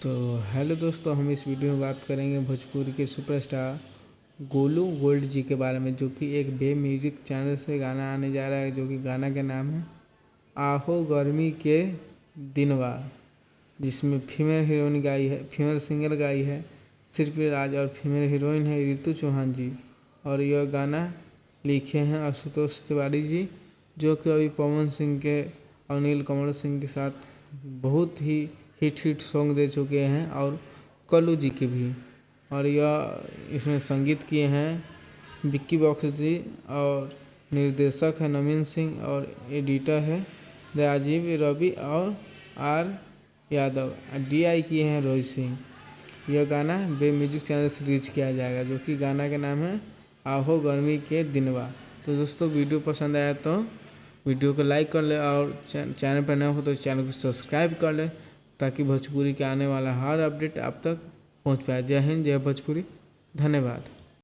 तो हेलो दोस्तों, हम इस वीडियो में बात करेंगे भोजपुरी के सुपरस्टार गोलू गोल्ड जी के बारे में, जो कि एक बे म्यूजिक चैनल से गाना आने जा रहा है, जो कि गाना का नाम है आहो गर्मी के दिनवा, जिसमें फीमेल हीरोइन गाई है, फीमेल सिंगर गाई है सिर्फ राज, और फीमेल हीरोइन है रितु चौहान जी। और यह गाना लिखे हैं आशुतोष तिवारी जी, जो कि अभी पवन सिंह के और नीलकमल सिंह के साथ बहुत ही हिट सॉन्ग दे चुके हैं, और कल्लू जी के भी। और यह इसमें संगीत किए हैं विक्की बॉक्स जी, और निर्देशक है नवीन सिंह, और एडिटर है राजीव रवि और आर यादव, DI किए हैं रोहित सिंह। यह गाना बे म्यूजिक चैनल से रिलीज किया जाएगा, जो कि गाना का नाम है आहो गर्मी के दिनवा। तो दोस्तों, वीडियो पसंद आया तो वीडियो को लाइक कर ले, और चैनल पर नया हो तो चैनल को सब्सक्राइब कर ले, ताकि भोजपुरी के आने वाला हर अपडेट आप तक पहुंच पाए। जय हिंद, जय भोजपुरी, धन्यवाद।